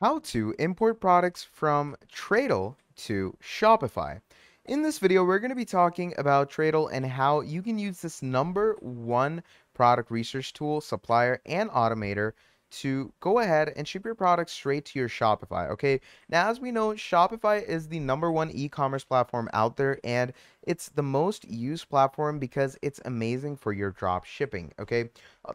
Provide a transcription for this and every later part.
How to import products from Tradelle to Shopify. In this video, we're going to be talking about Tradelle and how you can use this number one product research tool, supplier, and automator to go ahead and ship your products straight to your Shopify. Okay, now as we know, Shopify is the number one e-commerce platform out there, and it's the most used platform because it's amazing for your drop shipping. Okay,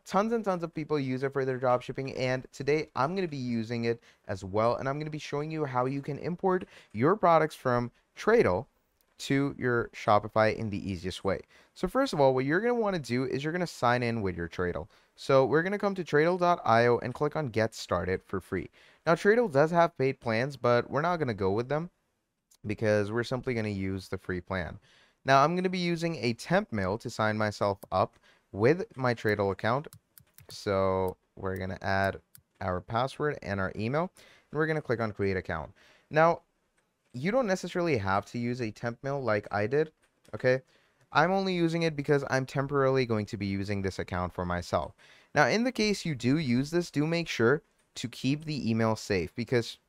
tons and tons of people use it for their drop shipping, and today I'm going to be using it as well, and I'm going to be showing you how you can import your products from Tradelle to your Shopify in the easiest way. So first of all, what you're going to want to do is you're going to sign in with your Tradelle. So we're going to come to Tradelle.io and click on Get Started for free. Now Tradelle does have paid plans, but we're not going to go with them because we're simply going to use the free plan. Now I'm going to be using a temp mail to sign myself up with my Tradelle account. So we're going to add our password and our email, and we're going to click on Create Account. Now, you don't necessarily have to use a temp mail like I did, okay? I'm only using it because I'm temporarily going to be using this account for myself. Now, in the case you do use this, do make sure to keep the email safe because,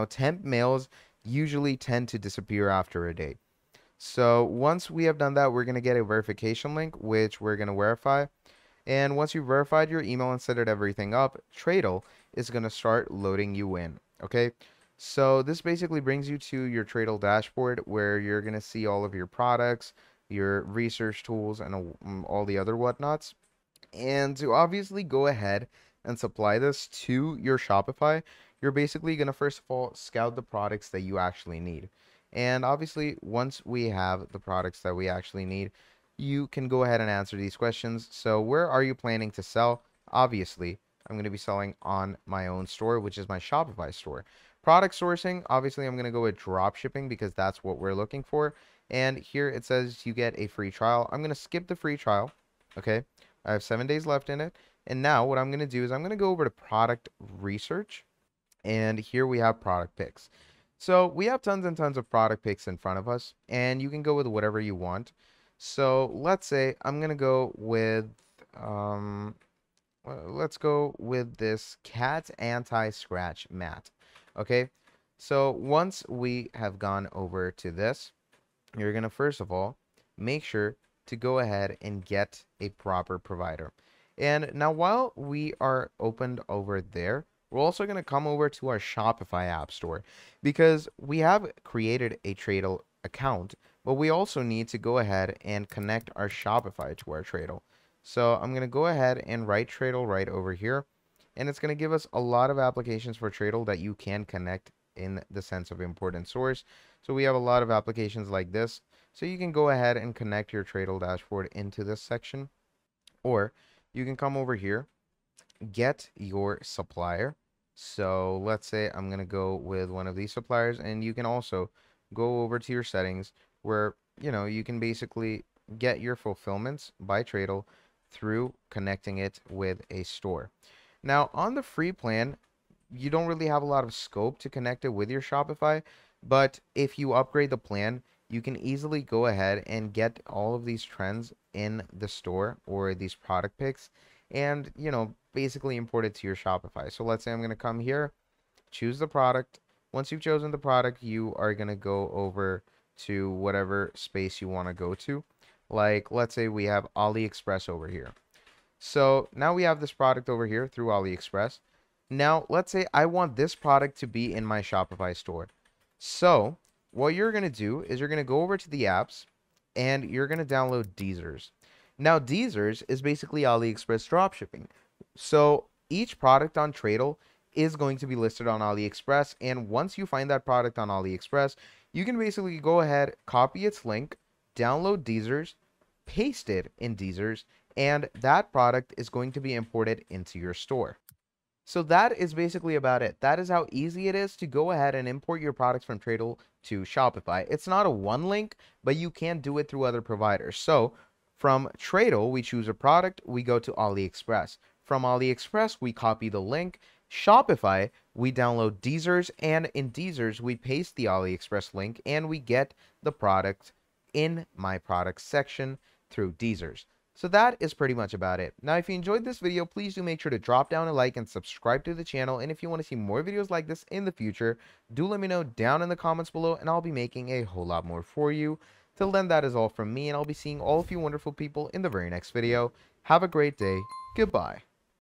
temp mails usually tend to disappear after a day. So once we have done that, we're going to get a verification link, which we're going to verify. And once you've verified your email and set everything up, Tradelle is going to start loading you in, okay? So this basically brings you to your Tradelle dashboard where you're going to see all of your products, your research tools, and all the other whatnots. And to obviously go ahead and supply this to your Shopify, you're basically going to first of all scout the products that you actually need. And obviously, once we have the products that we actually need, you can go ahead and answer these questions. So where are you planning to sell? Obviously, I'm going to be selling on my own store, which is my Shopify store. Product sourcing, obviously, I'm going to go with drop shipping because that's what we're looking for. And here it says you get a free trial. I'm going to skip the free trial. Okay, I have 7 days left in it. And now what I'm going to do is I'm going to go over to product research. And here we have product picks. So we have tons and tons of product picks in front of us, and you can go with whatever you want. So let's say I'm going to go with, let's go with this cat anti-scratch mat. Okay, so once we have gone over to this, you're going to first of all make sure to go ahead and get a proper provider. And now while we are opened over there, we're also going to come over to our Shopify app store because we have created a Tradelle account, but we also need to go ahead and connect our Shopify to our Tradelle. So I'm going to go ahead and write Tradelle right over here. And it's going to give us a lot of applications for Tradelle that you can connect in the sense of import and source. So we have a lot of applications like this. So you can go ahead and connect your Tradelle dashboard into this section. Or you can come over here, get your supplier. So let's say I'm going to go with one of these suppliers. And you can also go over to your settings where, you can basically get your fulfillments by Tradelle through connecting it with a store. Now, on the free plan, you don't really have a lot of scope to connect it with your Shopify, but if you upgrade the plan, you can easily go ahead and get all of these trends in the store or these product picks and, basically import it to your Shopify. So let's say I'm going to come here, choose the product. Once you've chosen the product, you are going to go over to whatever space you want to go to. Like, let's say we have AliExpress over here. So now we have this product over here through AliExpress. Now, let's say I want this product to be in my Shopify store. So what you're going to do is you're going to go over to the apps and you're going to download Deezers. Now, Deezers is basically AliExpress dropshipping. So each product on Tradelle is going to be listed on AliExpress. And once you find that product on AliExpress, you can basically go ahead, copy its link, download Deezers, paste it in Deezers, and that product is going to be imported into your store. So that is basically about it. That is how easy it is to go ahead and import your products from Tradelle to Shopify. It's not a one link, but you can do it through other providers. So from Tradelle, we choose a product, we go to AliExpress. From AliExpress, we copy the link. Shopify, we download Deezers, and in Deezers, we paste the AliExpress link, and we get the product in my products section through Deezers. So that is pretty much about it. Now, if you enjoyed this video, please do make sure to drop down a like and subscribe to the channel. And if you want to see more videos like this in the future, do let me know down in the comments below, and I'll be making a whole lot more for you. Till then, that is all from me, and I'll be seeing all of you wonderful people in the very next video. Have a great day. Goodbye.